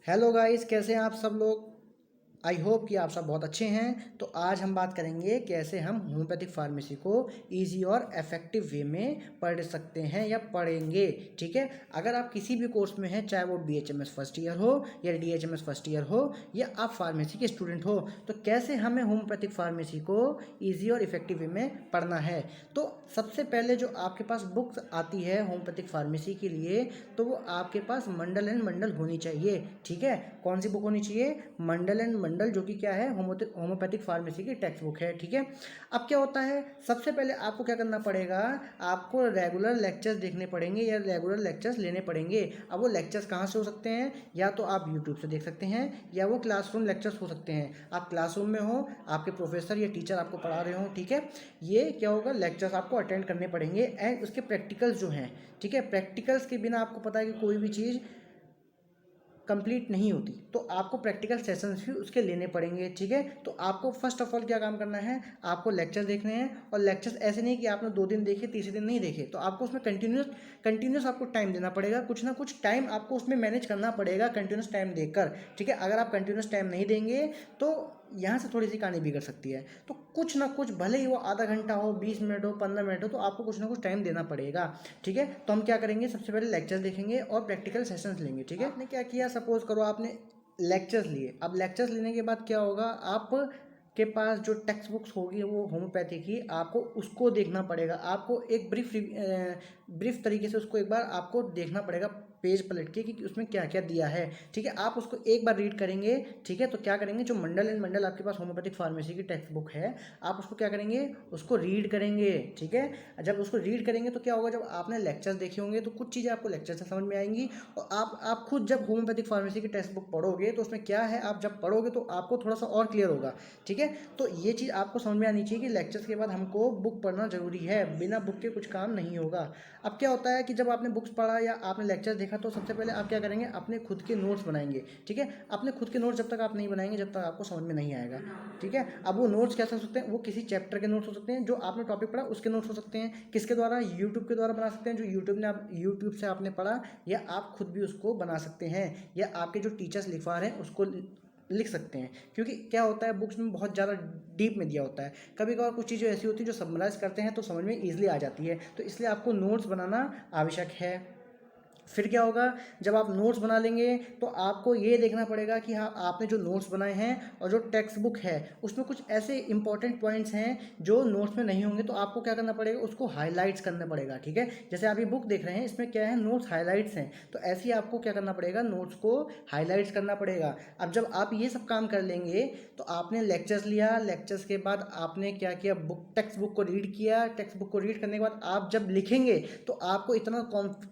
Hello guys, कैसे हैं आप सब लोग। आई होप कि आप सब बहुत अच्छे हैं। तो आज हम बात करेंगे कैसे हम होम्योपैथिक फार्मेसी को इजी और इफेक्टिव वे में पढ़ सकते हैं या पढ़ेंगे। ठीक है, अगर आप किसी भी कोर्स में हैं, चाहे वो BHMS फर्स्ट ईयर हो या DHMS फर्स्ट ईयर हो या आप फार्मेसी के स्टूडेंट हो, तो कैसे हमें होम्योपैथिक फार्मेसी को ईजी और इफेक्टिव वे में पढ़ना है। तो सबसे पहले जो आपके पास बुक्स आती है होम्योपैथिक फार्मेसी के लिए, तो वो आपके पास मंडल एंड मंडल होनी चाहिए। ठीक है, कौन सी बुक होनी चाहिए? मंडल एंड मंडल, जो कि क्या है, होम्योपैथिक फार्मेसी की टेक्स्ट बुक है। ठीक है, अब क्या होता है, सबसे पहले आपको क्या करना पड़ेगा, आपको रेगुलर लेक्चर्स देखने पड़ेंगे या रेगुलर लेक्चर्स लेने पड़ेंगे। अब वो लेक्चर्स कहाँ से हो सकते हैं? या तो आप यूट्यूब से देख सकते हैं या वो क्लासरूम लेक्चर्स हो सकते हैं। आप क्लासरूम में हो, आपके प्रोफेसर या टीचर आपको पढ़ा रहे हो। ठीक है, ये क्या होगा, लेक्चर्स आपको अटेंड करने पड़ेंगे एंड उसके प्रैक्टिकल्स जो हैं। ठीक है, प्रैक्टिकल्स के बिना आपको पता है कि कोई भी चीज़ कंप्लीट नहीं होती, तो आपको प्रैक्टिकल सेशंस भी उसके लेने पड़ेंगे। ठीक है, तो आपको फर्स्ट ऑफ ऑल क्या काम करना है, आपको लेक्चर देखने हैं। और लेक्चर्स ऐसे नहीं कि आपने 2 दिन देखे, तीसरे दिन नहीं देखे, तो आपको उसमें कंटिन्यूस आपको टाइम देना पड़ेगा। कुछ ना कुछ टाइम आपको उसमें मैनेज करना पड़ेगा कंटिन्यूस टाइम देकर। ठीक है, अगर आप कंटिन्यूस टाइम नहीं देंगे तो यहाँ से थोड़ी सी कहानी बिगड़ सकती है। तो कुछ ना कुछ, भले ही वो आधा घंटा हो, 20 मिनट हो, 15 मिनट हो, तो आपको कुछ ना कुछ टाइम देना पड़ेगा। ठीक है, तो हम क्या करेंगे, सबसे पहले लेक्चर देखेंगे और प्रैक्टिकल सेशंस लेंगे। ठीक है, आपने क्या किया, सपोज करो आपने लेक्चर्स लिए। अब लेक्चर्स लेने के बाद क्या होगा, आप के पास जो टेक्स्ट बुक्स होगी वो होम्योपैथी की, आपको उसको देखना पड़ेगा। आपको एक ब्रीफ तरीके से उसको एक बार आपको देखना पड़ेगा, पेज पलट के, कि उसमें क्या क्या दिया है। ठीक है, आप उसको एक बार रीड करेंगे। ठीक है, तो क्या करेंगे, जो मंडल एंड मंडल आपके पास होम्योपैथिक फार्मेसी की टेक्स्ट बुक है, आप उसको क्या करेंगे, उसको रीड करेंगे। ठीक है, जब उसको रीड करेंगे तो क्या होगा, जब आपने लेक्चर्स देखे होंगे तो कुछ चीज़ें आपको लेक्चर से समझ में आएंगी। और आप खुद जब होम्योपैथिक फार्मेसी की टेक्स्ट बुक पढ़ोगे तो उसमें क्या है, आप जब पढ़ोगे तो आपको थोड़ा सा और क्लियर होगा। ठीक है, तो ये चीज़ आपको समझ में आनी चाहिए कि लेक्चर्स के बाद हमको बुक पढ़ना जरूरी है, बिना बुक के कुछ काम नहीं होगा। अब क्या होता है कि जब आपने बुक्स पढ़ा या आपने लेक्चर देखा, तो सबसे पहले आप क्या करेंगे, अपने खुद के नोट्स बनाएंगे। ठीक है, अपने खुद के नोट्स जब तक आप नहीं बनाएंगे, जब तक आपको समझ में नहीं आएगा। ठीक है, अब वो नोट्स कैसे हो सकते हैं, वो किसी चैप्टर के नोट्स हो सकते हैं, जो आपने टॉपिक पढ़ा उसके नोट्स हो सकते हैं। किसके द्वारा? यूट्यूब के द्वारा बना सकते हैं, जो यूट्यूब से आपने पढ़ा, या आप खुद भी उसको बना सकते हैं, या आपके जो टीचर्स लिखवा रहे हैं उसको लिख सकते हैं। क्योंकि क्या होता है, बुक्स में बहुत ज़्यादा डीप में दिया होता है। कभी कभार कुछ चीज़ें ऐसी होती हैं जो समराइज करते हैं तो समझ में ईजिली आ जाती है, तो इसलिए आपको नोट्स बनाना आवश्यक है। फिर क्या होगा, जब आप नोट्स बना लेंगे तो आपको ये देखना पड़ेगा कि हाँ, आपने जो नोट्स बनाए हैं और जो टेक्स्ट बुक है उसमें कुछ ऐसे इंपॉर्टेंट पॉइंट्स हैं जो नोट्स में नहीं होंगे, तो आपको क्या करना पड़ेगा, उसको हाईलाइट्स करना पड़ेगा। ठीक है, जैसे आप ये बुक देख रहे हैं, इसमें क्या है, नोट्स हाईलाइट्स हैं, तो ऐसे ही आपको क्या करना पड़ेगा, नोट्स को हाईलाइट्स करना पड़ेगा। अब जब आप ये सब काम कर लेंगे, तो आपने लेक्चर्स लिया, लेक्चर्स के बाद आपने क्या किया, टेक्स्ट बुक को रीड किया। टेक्स्ट बुक को रीड करने के बाद आप जब लिखेंगे तो आपको इतना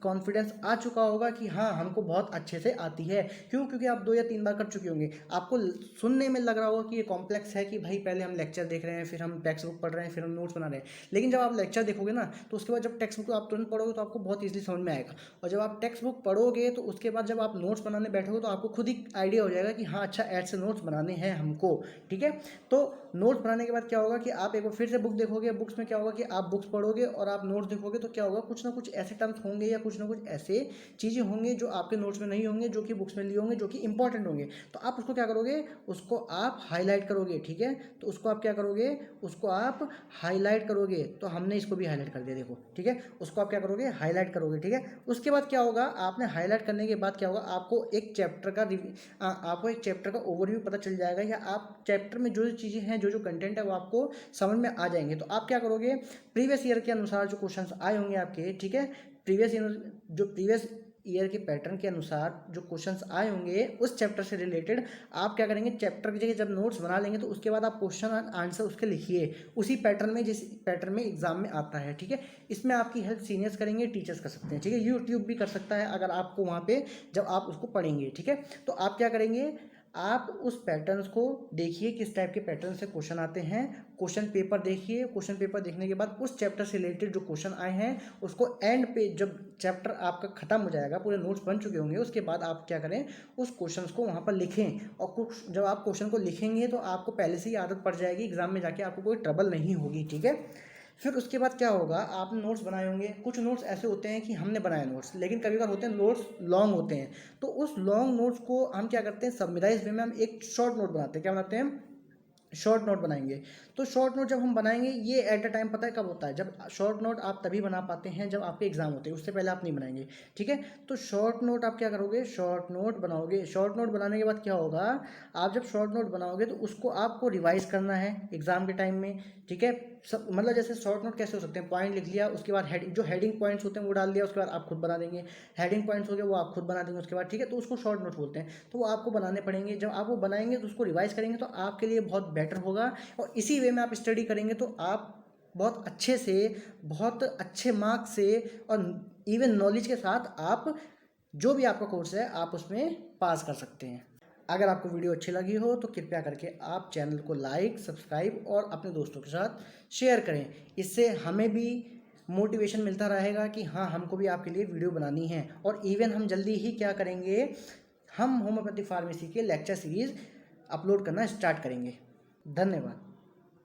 कॉन्फिडेंस आ चुका होगा कि हाँ, हमको बहुत अच्छे से आती है। क्यों? क्योंकि आप 2 या 3 बार कर चुके होंगे। आपको सुनने में लग रहा होगा कि ये कॉम्प्लेक्स है, कि भाई पहले हम लेक्चर देख रहे हैं, फिर हम टेक्स्ट बुक पढ़ रहे हैं, फिर हम नोट्स बना रहे हैं। लेकिन जब आप लेक्चर देखोगे ना, तो उसके बाद जब टेक्स्ट बुक आप तुरंत पढ़ोगे तो आपको बहुत ईजिली समझ में आएगा। और जब आप टेक्स्ट बुक पढ़ोगे तो उसके बाद जब आप नोट्स बनाने बैठोगे तो आपको खुद ही आइडिया हो जाएगा कि हाँ, अच्छा, ऐसे नोट्स बनाने हैं हमको। ठीक है, तो नोट्स बनाने के बाद क्या होगा कि आप एक बार फिर से बुक देखोगे। बुक्स में क्या होगा कि आप बुक्स पढ़ोगे और आप नोट्स देखोगे, तो क्या होगा, कुछ ना कुछ ऐसे टर्म्स होंगे या कुछ ना कुछ ऐसे चीज़ें होंगे जो आपके नोट्स में नहीं होंगे, जो कि बुक्स में लिए होंगे, जो कि इंपॉर्टेंट होंगे। तो आप उसको क्या करोगे, उसको आप हाईलाइट करोगे। ठीक है, तो उसको आप क्या करोगे, उसको आप हाईलाइट करोगे। तो हमने इसको भी हाईलाइट कर दिया, देखो। ठीक है, उसको आप क्या करोगे, हाईलाइट करोगे। ठीक है, उसके बाद क्या होगा, आपने हाईलाइट करने के बाद क्या होगा, आपको एक चैप्टर का ओवरव्यू पता चल जाएगा, या आप चैप्टर में जो जो चीज़ें हैं, जो जो कंटेंट है, वो आपको समझ में आ जाएंगे। तो आप क्या करोगे, प्रीवियस ईयर के अनुसार जो क्वेश्चंस आए होंगे आपके, ठीक है, प्रीवियस ईयर के पैटर्न के अनुसार जो क्वेश्चंस आए होंगे उस चैप्टर से रिलेटेड, आप क्या करेंगे, चैप्टर की जगह जब नोट्स बना लेंगे तो उसके बाद आप क्वेश्चन आंसर उसके लिखिए उसी पैटर्न में, जिस पैटर्न में एग्जाम में आता है। ठीक है, इसमें आपकी हेल्प सीनियर्स करेंगे, टीचर्स कर सकते हैं। ठीक है, यूट्यूब भी कर सकता है अगर आपको वहाँ पे जब आप उसको पढ़ेंगे। ठीक है, तो आप क्या करेंगे, आप उस पैटर्न्स को देखिए, किस टाइप के पैटर्न से क्वेश्चन आते हैं। क्वेश्चन पेपर देखिए, क्वेश्चन पेपर देखने के बाद उस चैप्टर से रिलेटेड जो क्वेश्चन आए हैं उसको एंड पे, जब चैप्टर आपका खत्म हो जाएगा, पूरे नोट्स बन चुके होंगे, उसके बाद आप क्या करें, उस क्वेश्चन को वहाँ पर लिखें। और कुछ जब आप क्वेश्चन को लिखेंगे तो आपको पहले से ही आदत पड़ जाएगी, एग्जाम में जाके आपको कोई ट्रबल नहीं होगी। ठीक है, फिर उसके बाद क्या होगा, आपने नोट्स बनाए होंगे, कुछ नोट्स ऐसे होते हैं कि हमने बनाए नोट्स, लेकिन कभी कभार होते हैं नोट्स लॉन्ग होते हैं, तो उस लॉन्ग नोट्स को हम क्या करते हैं, समराइज वे में हम एक शॉर्ट नोट बनाते हैं। क्या बनाते हैं, शॉर्ट नोट बनाएंगे। तो शॉर्ट नोट जब हम बनाएंगे, ये एट अ टाइम पता है कब होता है, जब शॉर्ट नोट आप तभी बना पाते हैं जब आपके एग्जाम होते हैं, उससे पहले आप नहीं बनाएंगे, ठीक है। तो शॉर्ट नोट आप क्या करोगे, शॉर्ट नोट बनाओगे। शॉर्ट नोट बनाने के बाद क्या होगा, आप जब शॉर्ट नोट बनाओगे तो उसको आपको रिवाइज करना है एग्जाम के टाइम में, ठीक है। सब मतलब जैसे शॉर्ट नोट कैसे हो सकते हैं, पॉइंट लिख लिया, उसके बाद हेडिंग, जो हेडिंग पॉइंट्स होते हैं वो डाल दिया, उसके बाद आप खुद बना देंगे। हेडिंग पॉइंट्स हो गए वो आप खुद बना देंगे उसके बाद, ठीक है। तो उसको शॉर्ट नोट बोलते हैं। तो वो आपको बनाने पड़ेंगे, जब आप वो बनाएंगे तो उसको रिवाइज करेंगे तो आपके लिए बहुत बेटर होगा, और इसी वे में आप स्टडी करेंगे तो आप बहुत अच्छे से, बहुत अच्छे मार्क्स से और इवन नॉलेज के साथ आप जो भी आपका कोर्स है आप उसमें पास कर सकते हैं। अगर आपको वीडियो अच्छी लगी हो तो कृपया करके आप चैनल को लाइक, सब्सक्राइब और अपने दोस्तों के साथ शेयर करें। इससे हमें भी मोटिवेशन मिलता रहेगा कि हाँ, हमको भी आपके लिए वीडियो बनानी है। और इवन हम जल्दी ही क्या करेंगे, हम होम्योपैथिक फार्मेसी के लेक्चर सीरीज़ अपलोड करना स्टार्ट करेंगे। धन्यवाद।